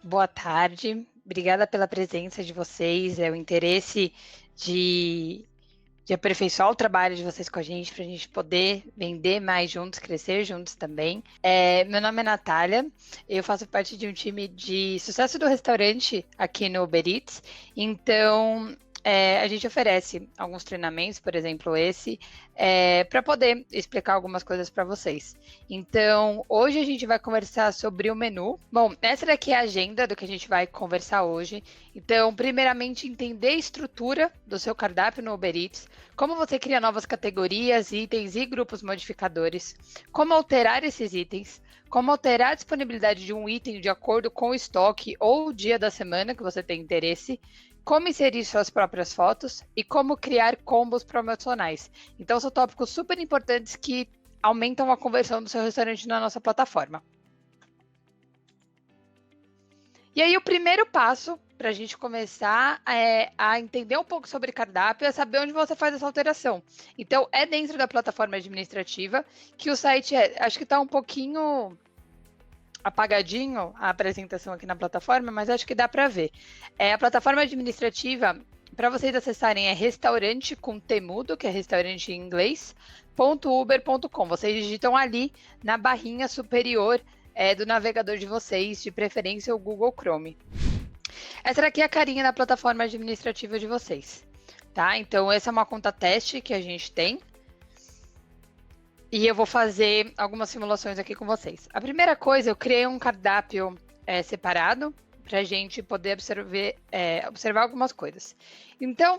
Boa tarde, obrigada pela presença de vocês, o interesse de, de aperfeiçoar o trabalho de vocês com a gente, para a gente poder vender mais juntos, crescer juntos também. Meu nome é Natália, eu faço parte de um time de sucesso do restaurante aqui no Uber Eats, então a gente oferece alguns treinamentos, por exemplo esse, para poder explicar algumas coisas para vocês. Então, hoje a gente vai conversar sobre o menu. Bom, essa daqui é a agenda do que a gente vai conversar hoje. Então, primeiramente, entender a estrutura do seu cardápio no Uber Eats, como você cria novas categorias, itens e grupos modificadores, como alterar esses itens, como alterar a disponibilidade de um item de acordo com o estoque ou o dia da semana que você tem interesse, como inserir suas próprias fotos e como criar combos promocionais. Então, são tópicos super importantes que aumentam a conversão do seu restaurante na nossa plataforma. E aí, o primeiro passo para a gente começar a entender um pouco sobre cardápio é saber onde você faz essa alteração. Então, é dentro da plataforma administrativa que o site acho que está um pouquinho apagadinho a apresentação aqui na plataforma, mas acho que dá para ver. A plataforma administrativa, para vocês acessarem, é restaurante com temudo, que é restaurante em inglês, .uber.com. Vocês digitam ali na barrinha superior do navegador de vocês, de preferência o Google Chrome. Essa daqui é a carinha da plataforma administrativa de vocês, tá? Então, essa é uma conta teste que a gente tem. E eu vou fazer algumas simulações aqui com vocês. A primeira coisa, eu criei um cardápio separado para a gente poder observar algumas coisas. Então,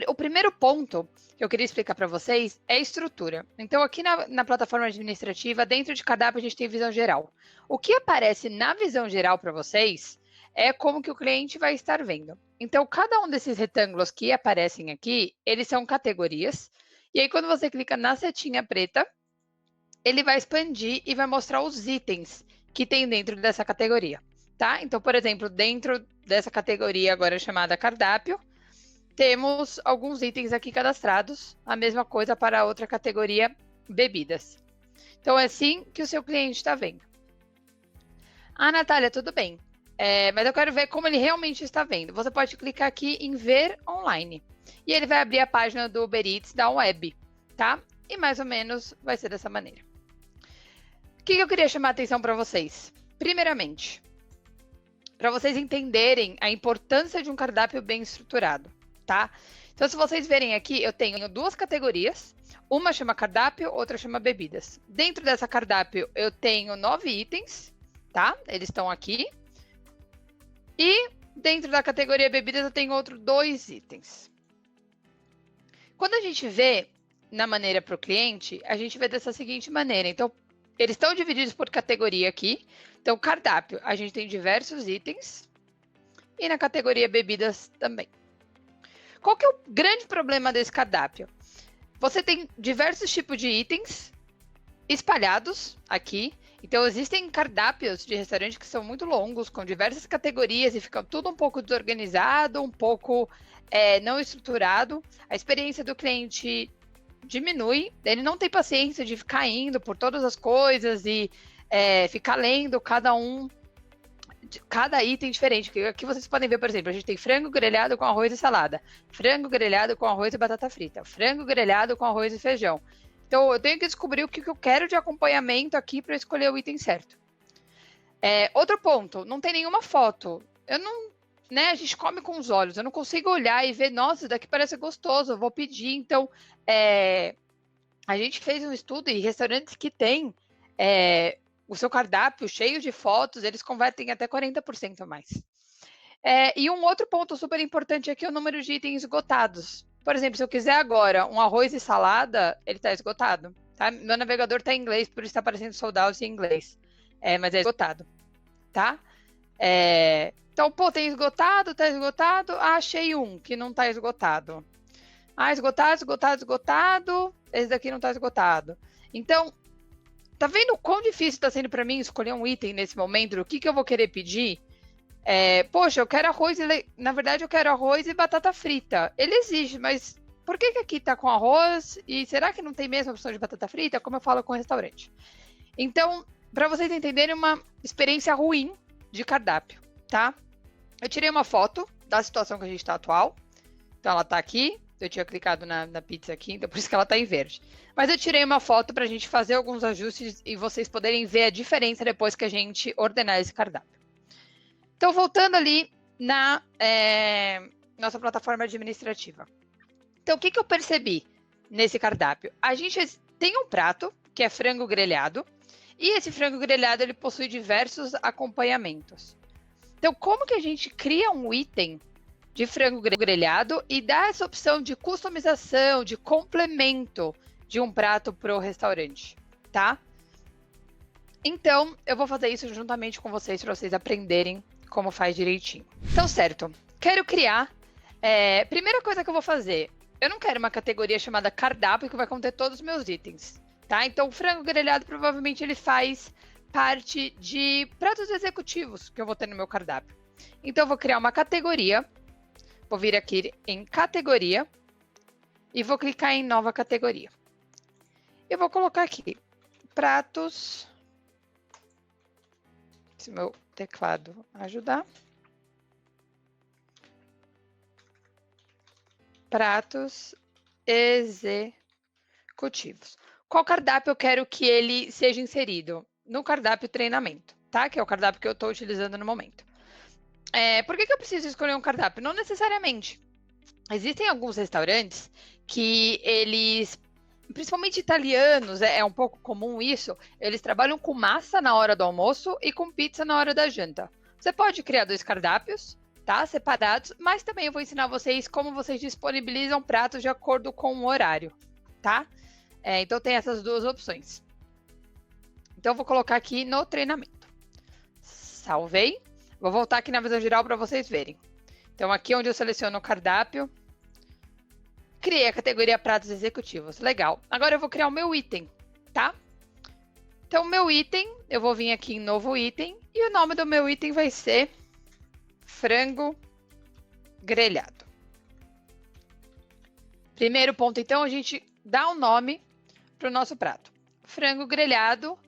o primeiro ponto que eu queria explicar para vocês é a estrutura. Então, aqui na plataforma administrativa, dentro de cardápio, a gente tem visão geral. O que aparece na visão geral para vocês é como que o cliente vai estar vendo. Então, cada um desses retângulos que aparecem aqui, eles são categorias. E aí, quando você clica na setinha preta, ele vai expandir e vai mostrar os itens que tem dentro dessa categoria, tá? Então, por exemplo, dentro dessa categoria agora chamada cardápio, temos alguns itens aqui cadastrados, a mesma coisa para a outra categoria, bebidas. Então, é assim que o seu cliente está vendo. Ah, Natália, tudo bem, mas eu quero ver como ele realmente está vendo. Você pode clicar aqui em ver online. E ele vai abrir a página do Uber Eats da web, tá? E mais ou menos vai ser dessa maneira. O que eu queria chamar a atenção para vocês? Primeiramente, para vocês entenderem a importância de um cardápio bem estruturado, tá? Então, se vocês verem aqui, eu tenho duas categorias. Uma chama cardápio, outra chama bebidas. Dentro dessa cardápio, eu tenho 9 itens, tá? Eles estão aqui. E dentro da categoria bebidas, eu tenho outros 2 itens. Quando a gente vê na maneira para o cliente, a gente vê dessa seguinte maneira. Então, eles estão divididos por categoria aqui. Então, cardápio, a gente tem diversos itens. E na categoria bebidas também. Qual que é o grande problema desse cardápio? Você tem diversos tipos de itens espalhados aqui. Então, existem cardápios de restaurante que são muito longos, com diversas categorias e ficam tudo um pouco desorganizado, um pouco não estruturado. A experiência do cliente diminui, ele não tem paciência de ficar indo por todas as coisas e ficar lendo cada item diferente. Aqui vocês podem ver, por exemplo, a gente tem frango grelhado com arroz e salada, frango grelhado com arroz e batata frita, frango grelhado com arroz e feijão. Então, eu tenho que descobrir o que eu quero de acompanhamento aqui para escolher o item certo. Outro ponto, não tem nenhuma foto. A gente come com os olhos, eu não consigo olhar e ver, nossa, isso daqui parece gostoso, eu vou pedir. Então, a gente fez um estudo e restaurantes que têm o seu cardápio cheio de fotos, eles convertem até 40% a mais. E um outro ponto super importante aqui é o número de itens esgotados. Por exemplo, se eu quiser agora um arroz e salada, ele está esgotado. Tá? Meu navegador está em inglês, por isso está aparecendo sold out em inglês. Mas é esgotado. Tá? Então, tem esgotado, está esgotado. Ah, achei um que não está esgotado. Ah, esgotado. Esse daqui não está esgotado. Então, tá vendo o quão difícil está sendo para mim escolher um item nesse momento? O que eu vou querer pedir? Poxa, eu quero arroz, na verdade eu quero arroz e batata frita. Ele exige, mas por que aqui tá com arroz? E será que não tem mesmo a opção de batata frita? Como eu falo com o restaurante. Então, para vocês entenderem uma experiência ruim de cardápio, tá? Eu tirei uma foto da situação que a gente está atual. Então, ela está aqui. Eu tinha clicado na pizza aqui, então por isso que ela está em verde. Mas eu tirei uma foto para a gente fazer alguns ajustes e vocês poderem ver a diferença depois que a gente ordenar esse cardápio. Então, voltando ali na nossa plataforma administrativa. Então, o que eu percebi nesse cardápio? A gente tem um prato, que é frango grelhado, e esse frango grelhado ele possui diversos acompanhamentos. Então, como que a gente cria um item de frango grelhado e dá essa opção de customização, de complemento de um prato para o restaurante, tá? Então, eu vou fazer isso juntamente com vocês para vocês aprenderem como faz direitinho. Então, certo. Quero criar... primeira coisa que eu vou fazer, eu não quero uma categoria chamada cardápio que vai conter todos os meus itens, tá? Então, o frango grelhado provavelmente ele faz parte de pratos executivos que eu vou ter no meu cardápio. Então, eu vou criar uma categoria. Vou vir aqui em categoria e vou clicar em nova categoria. Eu vou colocar aqui pratos, se meu teclado ajudar. Pratos executivos. Qual cardápio eu quero que ele seja inserido? No cardápio treinamento, tá? Que é o cardápio que eu estou utilizando no momento. Por que eu preciso escolher um cardápio? Não necessariamente. Existem alguns restaurantes que eles, principalmente italianos, é um pouco comum isso, eles trabalham com massa na hora do almoço e com pizza na hora da janta. Você pode criar 2 cardápios, tá? Separados, mas também eu vou ensinar vocês como vocês disponibilizam pratos de acordo com o horário, tá? Então tem essas 2 opções. Então eu vou colocar aqui no treinamento. Salvei. Vou voltar aqui na visão geral para vocês verem. Então, aqui onde eu seleciono o cardápio, criei a categoria pratos executivos. Legal. Agora eu vou criar o meu item, tá? Então, o meu item, eu vou vir aqui em novo item, e o nome do meu item vai ser frango grelhado. Primeiro ponto, então, a gente dá um nome para o nosso prato. Frango grelhado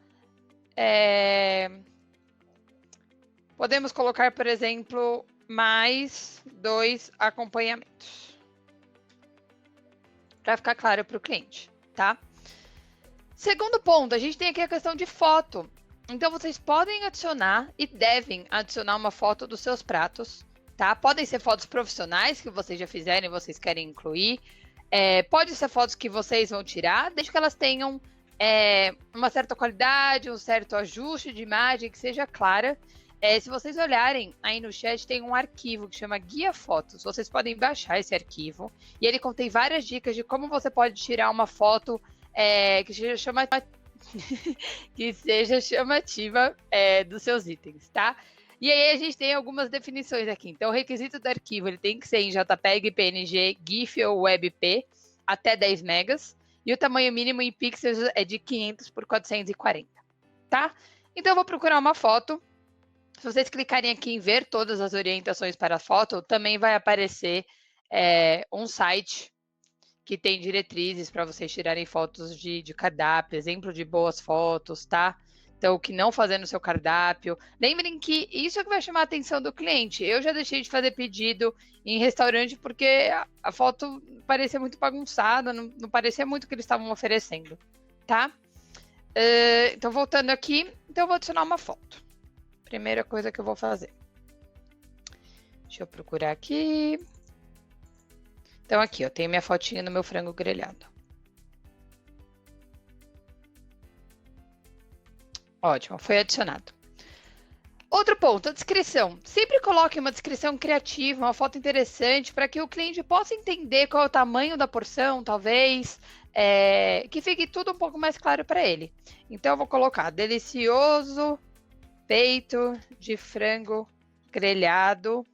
podemos colocar, por exemplo, mais 2 acompanhamentos. Para ficar claro para o cliente, tá? Segundo ponto, a gente tem aqui a questão de foto. Então, vocês podem adicionar e devem adicionar uma foto dos seus pratos, tá? Podem ser fotos profissionais que vocês já fizeram e vocês querem incluir. Pode ser fotos que vocês vão tirar, desde que elas tenham uma certa qualidade, um certo ajuste de imagem, que seja clara. Se vocês olharem aí no chat, tem um arquivo que chama Guia Fotos. Vocês podem baixar esse arquivo e ele contém várias dicas de como você pode tirar uma foto que seja chamativa dos seus itens, tá? E aí a gente tem algumas definições aqui. Então, o requisito do arquivo ele tem que ser em JPEG, PNG, GIF ou WebP até 10 megas. E o tamanho mínimo em pixels é de 500 por 440, tá? Então, eu vou procurar uma foto. Se vocês clicarem aqui em ver todas as orientações para a foto, também vai aparecer um site que tem diretrizes para vocês tirarem fotos de cardápio, exemplo de boas fotos, tá? Então, o que não fazer no seu cardápio. Lembrem que isso é que vai chamar a atenção do cliente. Eu já deixei de fazer pedido em restaurante porque a foto parecia muito bagunçada, não parecia muito o que eles estavam oferecendo, tá? Então, voltando aqui, então eu vou adicionar uma foto. Primeira coisa que eu vou fazer. Deixa eu procurar aqui. Então, aqui, eu tenho minha fotinha no meu frango grelhado. Ótimo, foi adicionado. Outro ponto, a descrição. Sempre coloque uma descrição criativa, uma foto interessante, para que o cliente possa entender qual é o tamanho da porção, talvez, que fique tudo um pouco mais claro para ele. Então, eu vou colocar delicioso peito de frango grelhado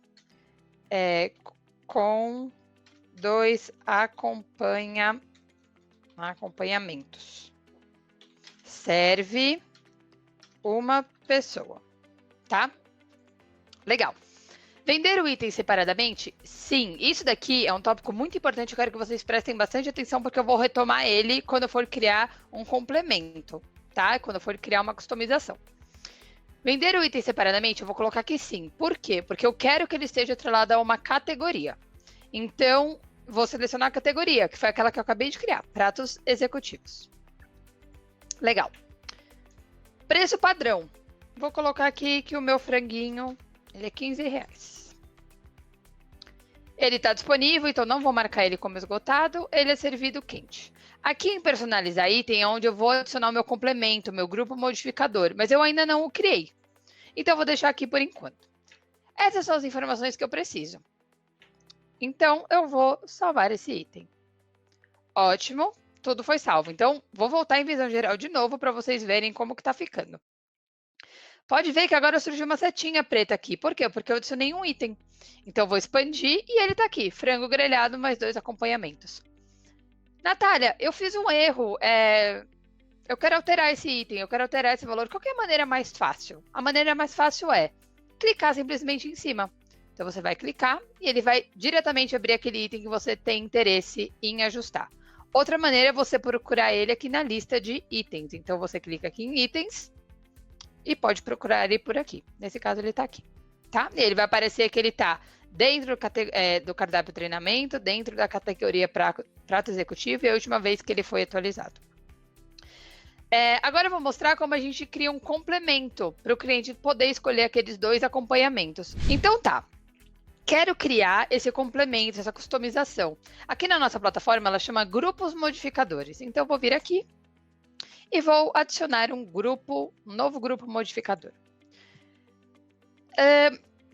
com 2 acompanhamentos. Serve uma pessoa, tá? Legal. Vender o item separadamente? Sim, isso daqui é um tópico muito importante. Eu quero que vocês prestem bastante atenção, porque eu vou retomar ele quando eu for criar um complemento, tá? Quando eu for criar uma customização. Vender o item separadamente, eu vou colocar aqui sim. Por quê? Porque eu quero que ele esteja atrelado a uma categoria. Então, vou selecionar a categoria, que foi aquela que eu acabei de criar, pratos executivos. Legal. Preço padrão. Vou colocar aqui que o meu franguinho, ele é R$15. Ele está disponível, então não vou marcar ele como esgotado. Ele é servido quente. Aqui em personalizar item é onde eu vou adicionar o meu complemento, meu grupo modificador, mas eu ainda não o criei. Então, eu vou deixar aqui por enquanto. Essas são as informações que eu preciso. Então, eu vou salvar esse item. Ótimo, tudo foi salvo. Então, vou voltar em visão geral de novo para vocês verem como que está ficando. Pode ver que agora surgiu uma setinha preta aqui. Por quê? Porque eu adicionei um item. Então, eu vou expandir e ele está aqui. Frango grelhado mais 2 acompanhamentos. Natália, eu fiz um erro. Eu quero alterar esse item, eu quero alterar esse valor. Qual que é a maneira mais fácil? A maneira mais fácil é clicar simplesmente em cima. Então, você vai clicar e ele vai diretamente abrir aquele item que você tem interesse em ajustar. Outra maneira é você procurar ele aqui na lista de itens. Então, você clica aqui em itens e pode procurar ele por aqui. Nesse caso, ele está aqui. Tá? E ele vai aparecer que ele está dentro do cardápio treinamento, dentro da categoria prato executivo e a última vez que ele foi atualizado. Agora eu vou mostrar como a gente cria um complemento para o cliente poder escolher aqueles 2 acompanhamentos. Então tá, quero criar esse complemento, essa customização. Aqui na nossa plataforma ela chama grupos modificadores. Então eu vou vir aqui e vou adicionar um novo grupo modificador.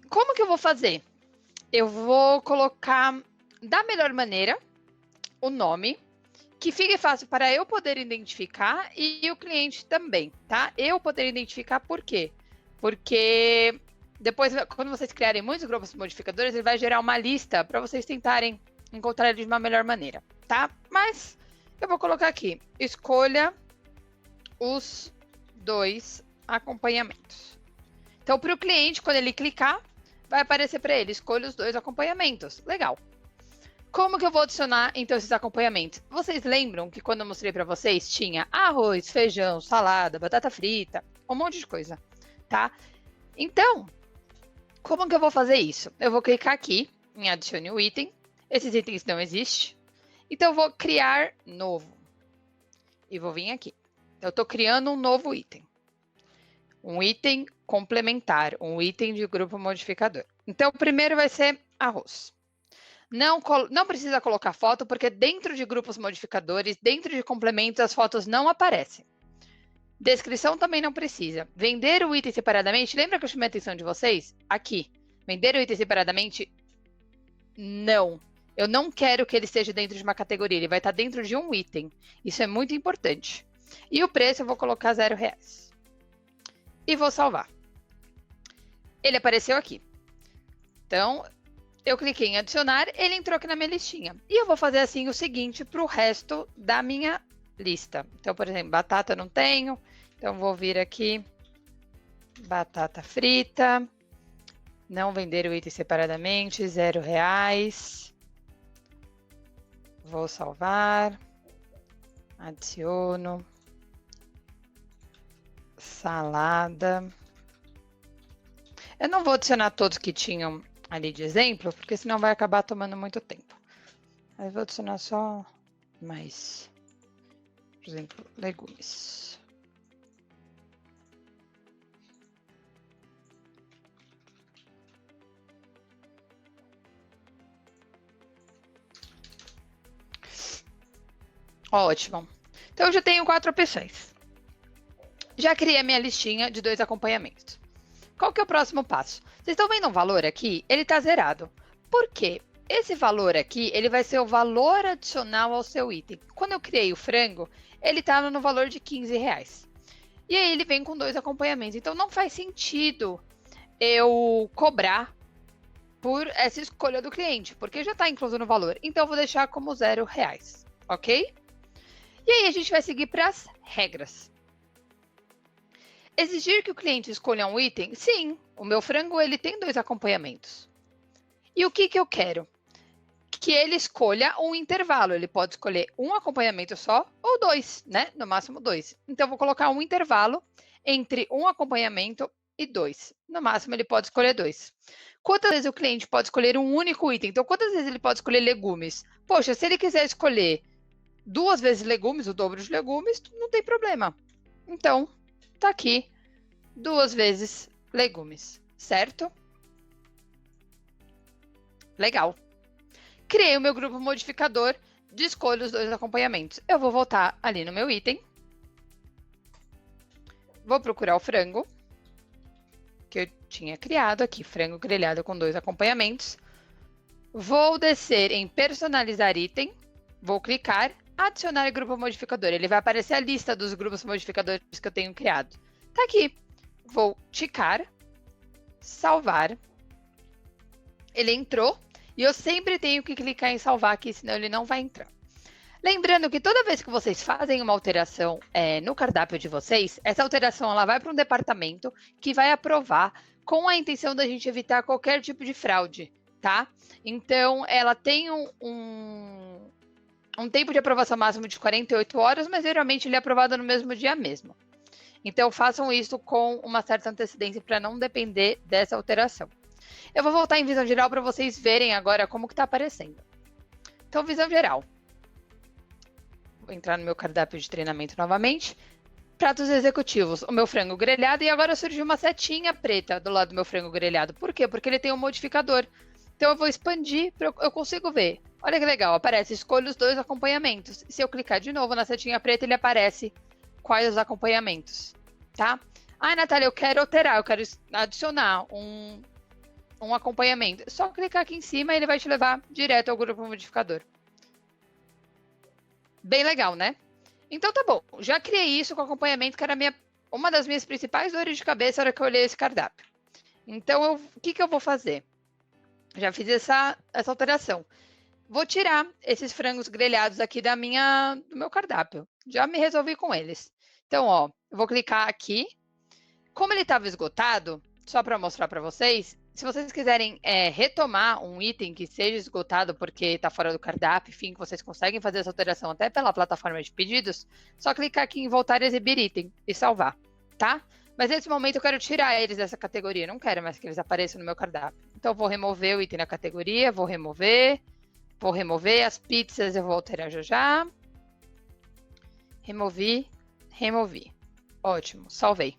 Como que eu vou fazer? Eu vou colocar da melhor maneira o nome, que fique fácil para eu poder identificar e o cliente também, tá? Eu poder identificar por quê? Porque depois, quando vocês criarem muitos grupos modificadores, ele vai gerar uma lista para vocês tentarem encontrar ele de uma melhor maneira, tá? Mas eu vou colocar aqui, escolha os 2 acompanhamentos. Então, para o cliente, quando ele clicar, vai aparecer para ele, escolha os 2 acompanhamentos. Legal. Como que eu vou adicionar, então, esses acompanhamentos? Vocês lembram que quando eu mostrei para vocês, tinha arroz, feijão, salada, batata frita, um monte de coisa, tá? Então, como que eu vou fazer isso? Eu vou clicar aqui em adicione o item. Esses itens não existem. Então, eu vou criar novo. E vou vir aqui. Eu estou criando um novo item. Um item complementar, um item de grupo modificador. Então, o primeiro vai ser arroz. Não precisa colocar foto, porque dentro de grupos modificadores, dentro de complementos, as fotos não aparecem. Descrição também não precisa. Vender o item separadamente, lembra que eu chamei a atenção de vocês? Aqui. Vender o item separadamente, não. Eu não quero que ele esteja dentro de uma categoria, ele vai estar dentro de um item. Isso é muito importante. E o preço eu vou colocar R$0. E vou salvar. Ele apareceu aqui. Então, eu cliquei em adicionar, ele entrou aqui na minha listinha. E eu vou fazer assim o seguinte para o resto da minha lista. Então, por exemplo, batata eu não tenho. Então, vou vir aqui, batata frita. Não vender o item separadamente, R$0. Vou salvar. Adiciono. Salada. Eu não vou adicionar todos que tinham ali de exemplo, porque senão vai acabar tomando muito tempo. Aí vou adicionar só mais, por exemplo, legumes. Ótimo. Então, eu já tenho 4 opções. Já criei a minha listinha de 2 acompanhamentos. Qual que é o próximo passo? Vocês estão vendo um valor aqui? Ele está zerado. Por quê? Esse valor aqui, ele vai ser o valor adicional ao seu item. Quando eu criei o frango, ele estava no valor de R$15. E aí ele vem com 2 acompanhamentos. Então, não faz sentido eu cobrar por essa escolha do cliente, porque já está incluso no valor. Então, eu vou deixar como R$0, ok? E aí, a gente vai seguir para as regras. Exigir que o cliente escolha um item? Sim, o meu frango ele tem 2 acompanhamentos. E o que eu quero? Que ele escolha um intervalo. Ele pode escolher um acompanhamento só ou 2, né? No máximo 2. Então, eu vou colocar um intervalo entre um acompanhamento e 2. No máximo, ele pode escolher 2. Quantas vezes o cliente pode escolher um único item? Então, quantas vezes ele pode escolher legumes? Poxa, se ele quiser escolher 2 vezes legumes, o dobro de legumes, não tem problema. Então, tá aqui 2 vezes legumes, certo? Legal. Criei o meu grupo modificador de escolha os 2 acompanhamentos. Eu vou voltar ali no meu item. Vou procurar o frango, que eu tinha criado aqui, frango grelhado com 2 acompanhamentos. Vou descer em personalizar item, vou clicar, adicionar grupo modificador. Ele vai aparecer a lista dos grupos modificadores que eu tenho criado. Tá aqui. Vou ticar, salvar. Ele entrou e eu sempre tenho que clicar em salvar aqui, senão ele não vai entrar. Lembrando que toda vez que vocês fazem uma alteração no cardápio de vocês, essa alteração ela vai para um departamento que vai aprovar com a intenção da gente evitar qualquer tipo de fraude, tá? Então, ela tem um tempo de aprovação máximo de 48 horas, mas geralmente ele é aprovado no mesmo dia mesmo. Então, façam isso com uma certa antecedência para não depender dessa alteração. Eu vou voltar em visão geral para vocês verem agora como que está aparecendo. Então, visão geral. Vou entrar no meu cardápio de treinamento novamente. Pratos executivos, o meu frango grelhado. E agora surgiu uma setinha preta do lado do meu frango grelhado. Por quê? Porque ele tem um modificador. Então, eu vou expandir, eu consigo ver. Olha que legal, aparece, escolha os 2 acompanhamentos. Se eu clicar de novo na setinha preta, ele aparece quais os acompanhamentos, tá? Ah, Natália, eu quero alterar, eu quero adicionar um acompanhamento. É só clicar aqui em cima e ele vai te levar direto ao grupo modificador. Bem legal, né? Então tá bom, já criei isso com acompanhamento, que era uma das minhas principais dores de cabeça na hora que eu olhei esse cardápio. Então, o que eu vou fazer? Já fiz essa alteração. Vou tirar esses frangos grelhados aqui do meu cardápio. Já me resolvi com eles. Então, ó, eu vou clicar aqui. Como ele estava esgotado, só para mostrar para vocês, se vocês quiserem retomar um item que seja esgotado porque está fora do cardápio, enfim, que vocês conseguem fazer essa alteração até pela plataforma de pedidos, só clicar aqui em voltar a exibir item e salvar, tá? Mas nesse momento eu quero tirar eles dessa categoria, não quero mais que eles apareçam no meu cardápio. Então eu vou remover o item da categoria, vou remover as pizzas, eu vou alterar já. Removi. Ótimo, salvei.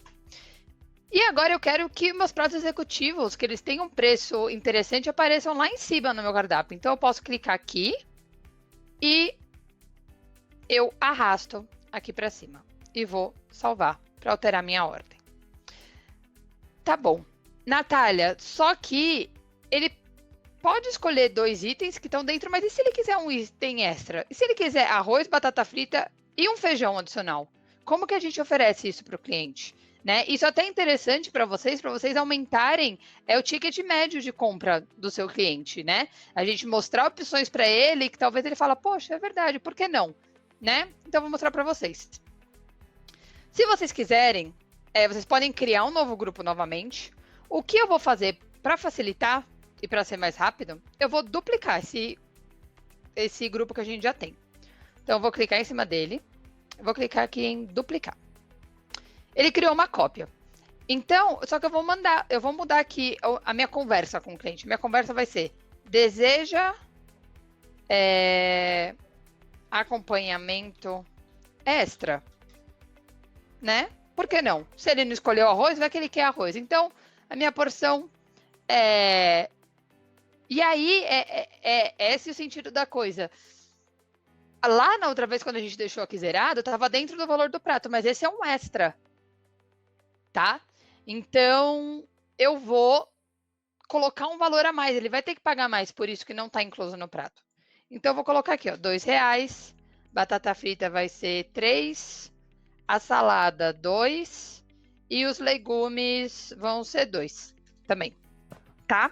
E agora eu quero que meus pratos executivos, que eles tenham um preço interessante, apareçam lá em cima no meu cardápio. Então, eu posso clicar aqui e eu arrasto aqui para cima. E vou salvar para alterar minha ordem. Tá bom. Natália, só que ele pode escolher 2 itens que estão dentro, mas e se ele quiser um item extra? E se ele quiser arroz, batata frita e um feijão adicional? Como que a gente oferece isso para o cliente? Né? Isso é até interessante para vocês aumentarem o ticket médio de compra do seu cliente, né? A gente mostrar opções para ele que talvez ele fala, poxa, é verdade, por que não? Né? Então, vou mostrar para vocês. Se vocês quiserem, vocês podem criar um novo grupo novamente. O que eu vou fazer para facilitar e para ser mais rápido, eu vou duplicar esse grupo que a gente já tem. Então, eu vou clicar em cima dele, vou clicar aqui em duplicar. Ele criou uma cópia. Então, só que eu vou mudar aqui a minha conversa com o cliente. Minha conversa vai ser, deseja acompanhamento extra, né? Por que não? Se ele não escolheu arroz, vai que ele quer arroz. Então, a minha porção é... E aí, esse é o sentido da coisa. Lá na outra vez, quando a gente deixou aqui zerado, estava dentro do valor do prato, mas esse é um extra. Tá? Então, eu vou colocar um valor a mais. Ele vai ter que pagar mais, por isso que não está incluso no prato. Então, eu vou colocar aqui, ó, R$2. Batata frita vai ser 3. A salada, 2. E os legumes vão ser 2 também. Tá?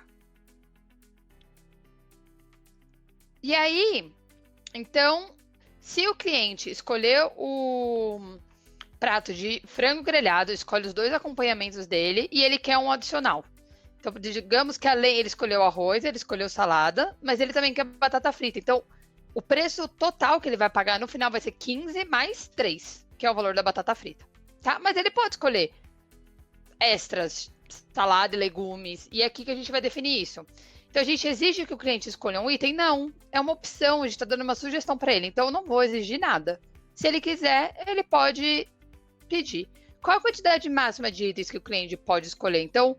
E aí, então, se o cliente escolher o prato de frango grelhado, escolhe os 2 acompanhamentos dele e ele quer um adicional. Então, digamos que além ele escolheu arroz, ele escolheu salada, mas ele também quer batata frita. Então, o preço total que ele vai pagar no final vai ser 15 mais 3, que é o valor da batata frita. Tá? Mas ele pode escolher extras salada e legumes. E é aqui que a gente vai definir isso. Então, a gente exige que o cliente escolha um item? Não, é uma opção, a gente está dando uma sugestão para ele. Então, eu não vou exigir nada. Se ele quiser, ele pode pedir. Qual a quantidade máxima de itens que o cliente pode escolher? Então,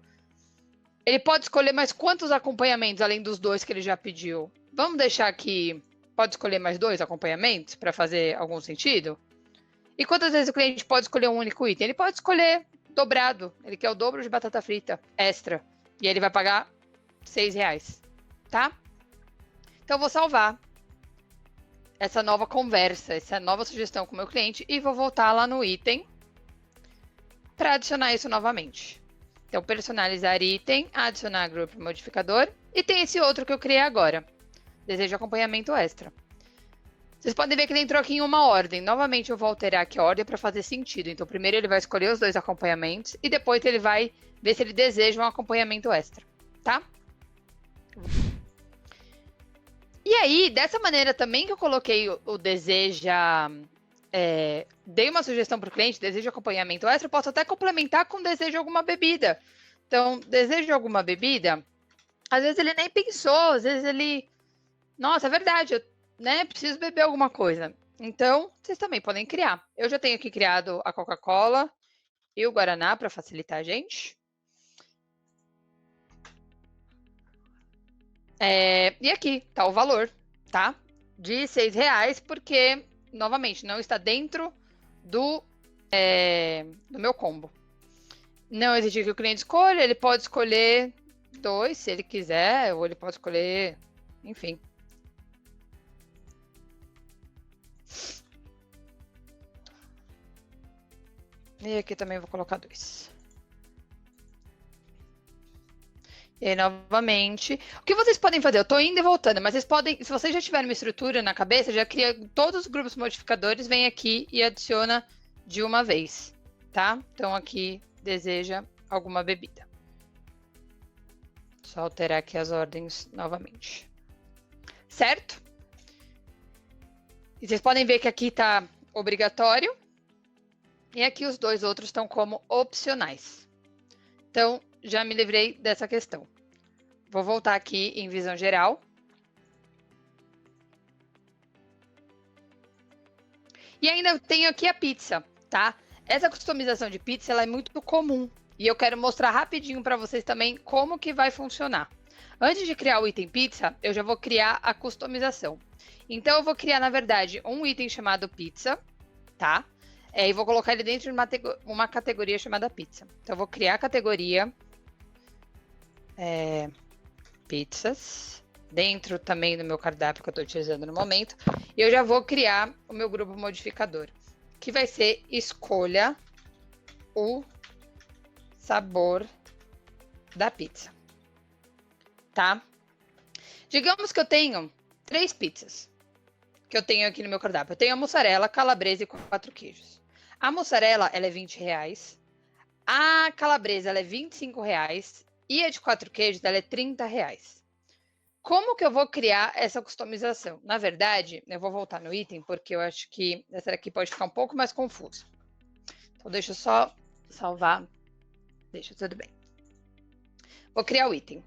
ele pode escolher mais quantos acompanhamentos, além dos 2 que ele já pediu? Vamos deixar que pode escolher mais 2 acompanhamentos para fazer algum sentido? E quantas vezes o cliente pode escolher um único item? Ele pode escolher dobrado. Ele quer o dobro de batata frita extra. E ele vai pagar R$6, tá? Então, eu vou salvar essa nova conversa, essa nova sugestão com o meu cliente e vou voltar lá no item para adicionar isso novamente. Então, personalizar item, adicionar grupo modificador e tem esse outro que eu criei agora. Desejo acompanhamento extra. Vocês podem ver que ele entrou aqui em uma ordem. Novamente, eu vou alterar aqui a ordem para fazer sentido. Então, primeiro ele vai escolher os 2 acompanhamentos e depois ele vai ver se ele deseja um acompanhamento extra, tá? E aí, dessa maneira também que eu coloquei o deseja... dei uma sugestão para o cliente, deseja acompanhamento extra, eu posso até complementar com desejo alguma bebida. Então, desejo alguma bebida, às vezes ele nem pensou, às vezes ele... Nossa, é verdade, eu preciso beber alguma coisa. Então, vocês também podem criar. Eu já tenho aqui criado a Coca-Cola e o Guaraná para facilitar a gente. E aqui está o valor, tá? De R$6, porque, novamente, não está dentro do meu combo. Não exigir que o cliente escolha, ele pode escolher 2, se ele quiser, ou ele pode escolher, enfim. E aqui também vou colocar 2. E aí, novamente, o que vocês podem fazer? Eu estou indo e voltando, mas vocês podem, se vocês já tiverem uma estrutura na cabeça, já cria todos os grupos modificadores, vem aqui e adiciona de uma vez, tá? Então, aqui, deseja alguma bebida. Só alterar aqui as ordens novamente. Certo? E vocês podem ver que aqui está obrigatório. E aqui os 2 outros estão como opcionais. Então, já me livrei dessa questão. Vou voltar aqui em visão geral. E ainda tenho aqui a pizza, tá? Essa customização de pizza ela é muito comum. E eu quero mostrar rapidinho para vocês também como que vai funcionar. Antes de criar o item pizza, eu já vou criar a customização. Então, eu vou criar, na verdade, um item chamado pizza, tá? E vou colocar ele dentro de uma categoria chamada pizza. Então, eu vou criar a categoria pizzas, dentro também do meu cardápio que eu estou utilizando no momento. E eu já vou criar o meu grupo modificador, que vai ser escolha o sabor da pizza, tá? Digamos que eu tenho 3 pizzas que eu tenho aqui no meu cardápio. Eu tenho a mussarela, calabresa e 4 queijos. A mussarela, ela é R$20. A calabresa, ela é R$25. E a de 4 queijos, ela é R$30. Como que eu vou criar essa customização? Na verdade, eu vou voltar no item, porque eu acho que essa daqui pode ficar um pouco mais confusa. Então, deixa eu só salvar. Deixa, tudo bem. Vou criar o item.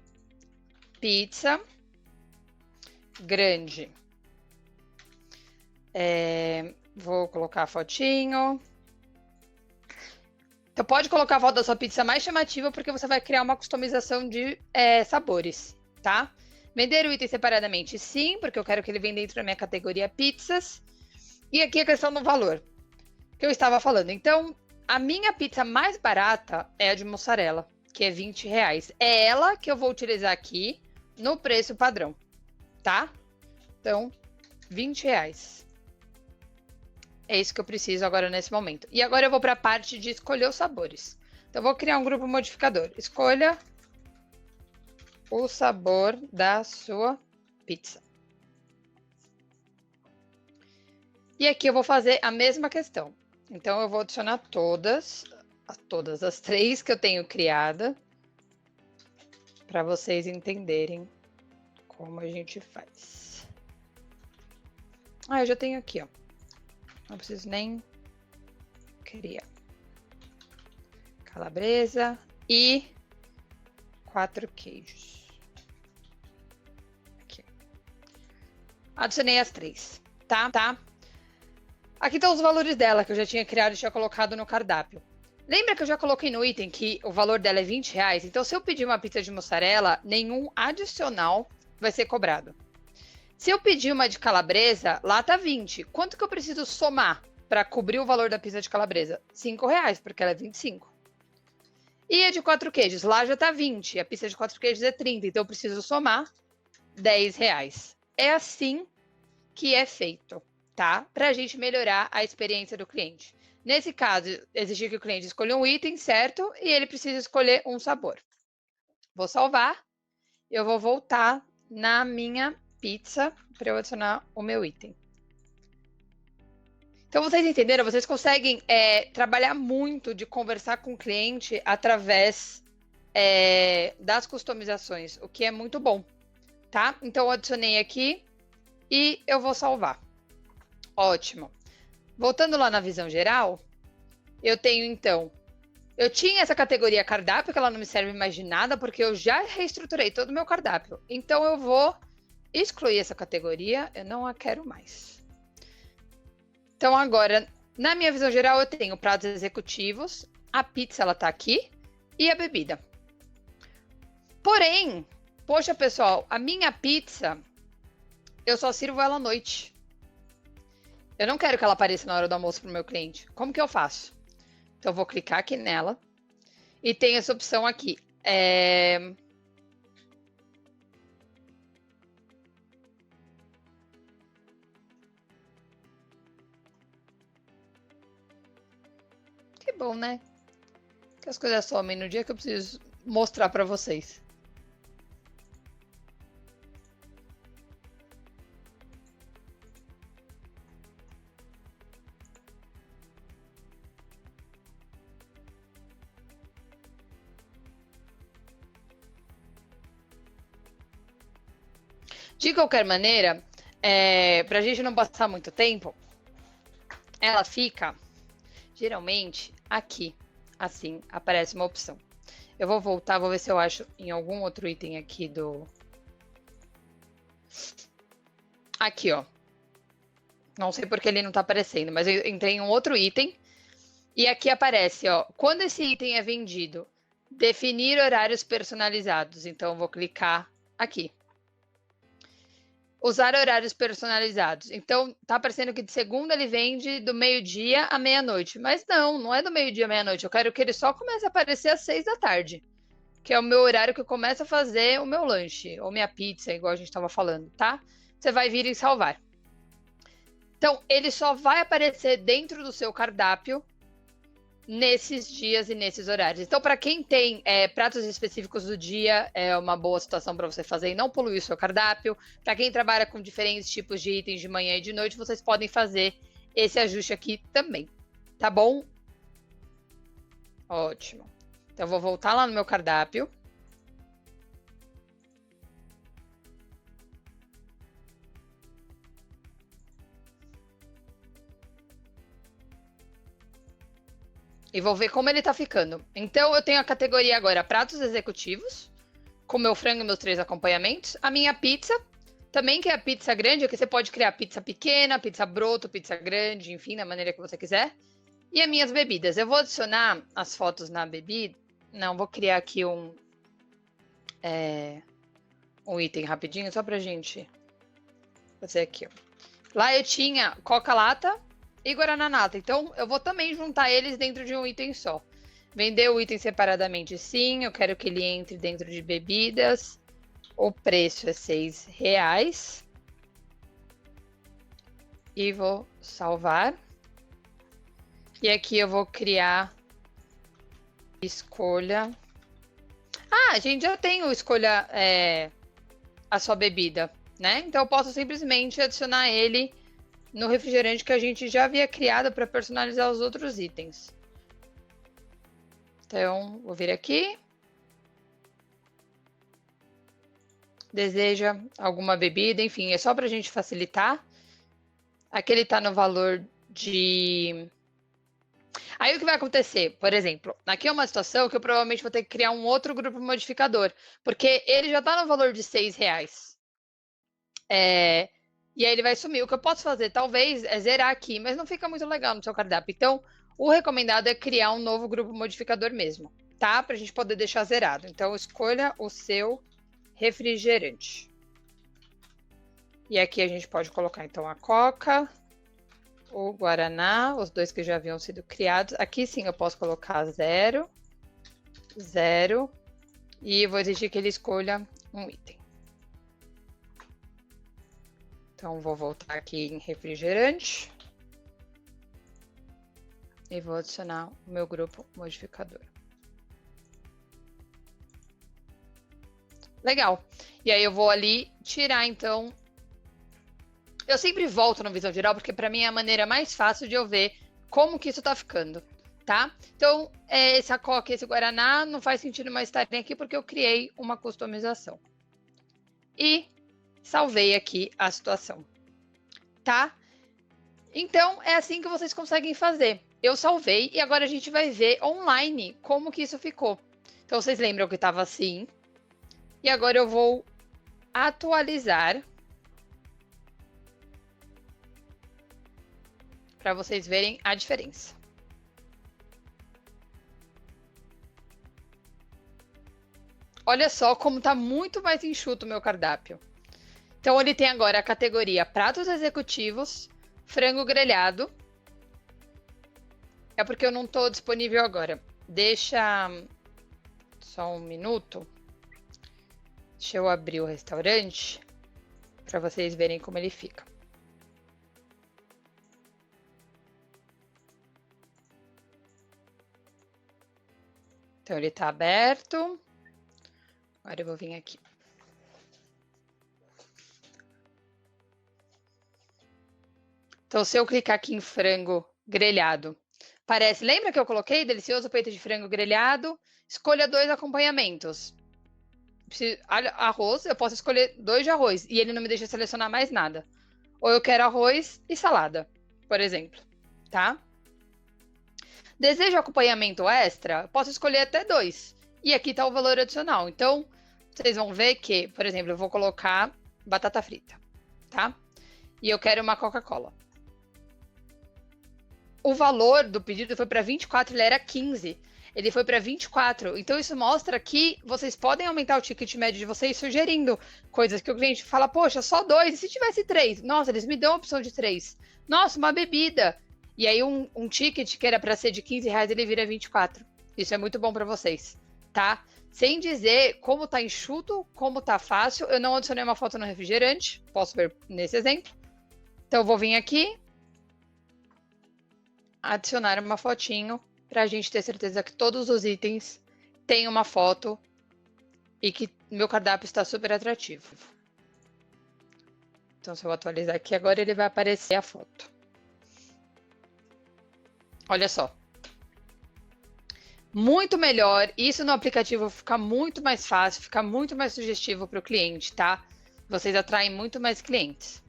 Pizza grande. Vou colocar a fotinho. Então, pode colocar a foto da sua pizza mais chamativa, porque você vai criar uma customização de sabores, tá? Vender o item separadamente, sim, porque eu quero que ele venha dentro da minha categoria pizzas. E aqui a questão do valor, que eu estava falando. Então, a minha pizza mais barata é a de mussarela, que é R$20. É ela que eu vou utilizar aqui no preço padrão, tá? Então, R$20. É isso que eu preciso agora nesse momento. E agora eu vou para a parte de escolher os sabores. Então, eu vou criar um grupo modificador. Escolha o sabor da sua pizza. E aqui eu vou fazer a mesma questão. Então, eu vou adicionar todas as 3 que eu tenho criada, para vocês entenderem como a gente faz. Eu já tenho aqui, ó. Não preciso nem criar. Calabresa e 4 queijos. Aqui. Adicionei as 3, tá? Aqui estão os valores dela, que eu já tinha criado e tinha colocado no cardápio. Lembra que eu já coloquei no item que o valor dela é R$20? Então, se eu pedir uma pizza de mussarela, nenhum adicional vai ser cobrado. Se eu pedir uma de calabresa, lá tá 20. Quanto que eu preciso somar para cobrir o valor da pizza de calabresa? R$5, porque ela é 25. E a de 4 queijos, lá já tá 20. A pizza de 4 queijos é 30, então eu preciso somar R$10. É assim que é feito, tá? Para a gente melhorar a experiência do cliente. Nesse caso, exigir que o cliente escolha um item, certo? E ele precisa escolher um sabor. Vou salvar. Eu vou voltar na minha pizza para eu adicionar o meu item. Então, vocês entenderam? Vocês conseguem trabalhar muito de conversar com o cliente através das customizações, o que é muito bom, tá? Então, eu adicionei aqui e eu vou salvar. Ótimo. Voltando lá na visão geral, eu tenho, então, eu tinha essa categoria cardápio, que ela não me serve mais de nada, porque eu já reestruturei todo o meu cardápio. Então, eu vou excluir essa categoria, eu não a quero mais. Então, agora, na minha visão geral, eu tenho pratos executivos, a pizza, ela tá aqui, e a bebida. Porém, poxa, pessoal, a minha pizza, eu só sirvo ela à noite. Eu não quero que ela apareça na hora do almoço para o meu cliente. Como que eu faço? Então, eu vou clicar aqui nela e tem essa opção aqui. Que bom, né? Que as coisas somem no dia que eu preciso mostrar para vocês. De qualquer maneira, para a gente não passar muito tempo, ela fica geralmente aqui, assim, aparece uma opção. Eu vou voltar, vou ver se eu acho em algum outro item aqui do... Aqui, ó. Não sei porque ele não tá aparecendo, mas eu entrei em um outro item e aqui aparece, ó, quando esse item é vendido, definir horários personalizados. Então, eu vou clicar aqui. Usar horários personalizados. Então, tá aparecendo que de segunda ele vende do meio-dia à meia-noite. Mas não é do meio-dia à meia-noite. Eu quero que ele só comece a aparecer às 6 da tarde. Que é o meu horário que eu começo a fazer o meu lanche. Ou minha pizza, igual a gente estava falando, tá? Você vai vir e salvar. Então, ele só vai aparecer dentro do seu cardápio nesses dias e nesses horários. Então, para quem tem pratos específicos do dia, é uma boa situação para você fazer e não poluir o seu cardápio. Para quem trabalha com diferentes tipos de itens de manhã e de noite, vocês podem fazer esse ajuste aqui também, tá bom? Ótimo. Então, eu vou voltar lá no meu cardápio. E vou ver como ele tá ficando. Então, eu tenho a categoria agora pratos executivos, com meu frango e meus 3 acompanhamentos. A minha pizza, também que é a pizza grande, que você pode criar pizza pequena, pizza broto, pizza grande, enfim, da maneira que você quiser. E as minhas bebidas. Eu vou adicionar as fotos na bebida. Não, vou criar aqui um item rapidinho, só pra gente fazer aqui, ó. Lá eu tinha Coca-Lata e Guaraná Nata. Então, eu vou também juntar eles dentro de um item só. Vender o item separadamente, sim. Eu quero que ele entre dentro de bebidas. O preço é R$6. E vou salvar. E aqui eu vou criar escolha. Ah, a gente já tem o escolha a sua bebida, né? Então eu posso simplesmente adicionar ele no refrigerante que a gente já havia criado para personalizar os outros itens. Então, vou vir aqui. Deseja alguma bebida, enfim, é só para a gente facilitar. Aqui ele está no valor de... Aí o que vai acontecer? Por exemplo, aqui é uma situação que eu provavelmente vou ter que criar um outro grupo modificador, porque ele já está no valor de R$6. E aí ele vai sumir. O que eu posso fazer, talvez, é zerar aqui, mas não fica muito legal no seu cardápio. Então, o recomendado é criar um novo grupo modificador mesmo, tá? Para a gente poder deixar zerado. Então, escolha o seu refrigerante. E aqui a gente pode colocar, então, a Coca, o Guaraná, os dois que já haviam sido criados. Aqui sim eu posso colocar 0, 0, e vou exigir que ele escolha um item. Então, vou voltar aqui em refrigerante. E vou adicionar o meu grupo modificador. Legal. E aí eu vou ali tirar, então. Eu sempre volto no Visão Geral, porque para mim é a maneira mais fácil de eu ver como que isso tá ficando, tá? Então, essa Coca e esse Guaraná não faz sentido mais estarem aqui, porque eu criei uma customização. E salvei aqui a situação, tá? Então, é assim que vocês conseguem fazer. Eu salvei e agora a gente vai ver online como que isso ficou. Então, vocês lembram que estava assim. E agora eu vou atualizar para vocês verem a diferença. Olha só como está muito mais enxuto o meu cardápio. Então, ele tem agora a categoria pratos executivos, frango grelhado. É porque eu não estou disponível agora. Deixa só um minuto. Deixa eu abrir o restaurante para vocês verem como ele fica. Então, ele está aberto. Agora eu vou vir aqui. Então, se eu clicar aqui em frango grelhado, parece... Lembra que eu coloquei delicioso peito de frango grelhado? Escolha 2 acompanhamentos. Arroz, eu posso escolher 2 de arroz e ele não me deixa selecionar mais nada. Ou eu quero arroz e salada, por exemplo, tá? Desejo acompanhamento extra? Posso escolher até 2. E aqui tá o valor adicional. Então, vocês vão ver que, por exemplo, eu vou colocar batata frita, tá? E eu quero uma Coca-Cola. O valor do pedido foi para 24, ele era 15. Ele foi para 24. Então, isso mostra que vocês podem aumentar o ticket médio de vocês sugerindo coisas que o cliente fala, poxa, só 2. E se tivesse 3? Nossa, eles me dão a opção de 3. Nossa, uma bebida. E aí, um ticket que era para ser de R$15, ele vira 24. Isso é muito bom para vocês, tá? Sem dizer como tá enxuto, como tá fácil. Eu não adicionei uma foto no refrigerante. Posso ver nesse exemplo. Então, eu vou vir aqui. Adicionar uma fotinho para a gente ter certeza que todos os itens têm uma foto e que meu cardápio está super atrativo. Então, se eu atualizar aqui agora, ele vai aparecer a foto. Olha só. Muito melhor. Isso no aplicativo fica muito mais fácil, fica muito mais sugestivo para o cliente, tá? Vocês atraem muito mais clientes.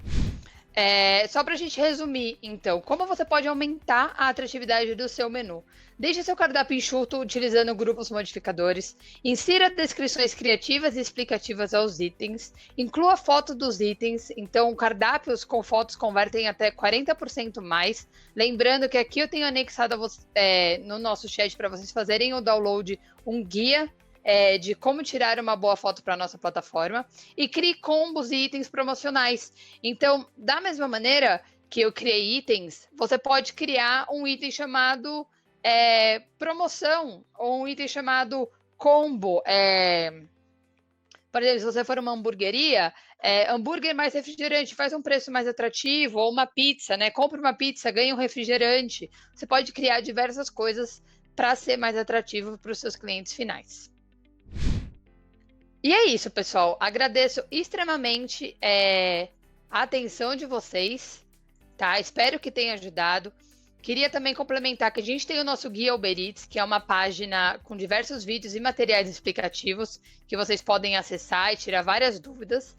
Só para a gente resumir, então, como você pode aumentar a atratividade do seu menu? Deixe seu cardápio enxuto utilizando grupos modificadores, insira descrições criativas e explicativas aos itens, inclua foto dos itens, então cardápios com fotos convertem até 40% mais. Lembrando que aqui eu tenho anexado no nosso chat para vocês fazerem o download um guia de como tirar uma boa foto para a nossa plataforma e crie combos e itens promocionais. Então, da mesma maneira que eu criei itens, você pode criar um item chamado promoção ou um item chamado combo. Por exemplo, se você for uma hamburgueria, hambúrguer mais refrigerante, faz um preço mais atrativo, ou uma pizza, né? Compre uma pizza, ganha um refrigerante. Você pode criar diversas coisas para ser mais atrativo para os seus clientes finais. E é isso, pessoal. Agradeço extremamente a atenção de vocês, tá? Espero que tenha ajudado. Queria também complementar que a gente tem o nosso Guia Uber Eats, que é uma página com diversos vídeos e materiais explicativos que vocês podem acessar e tirar várias dúvidas.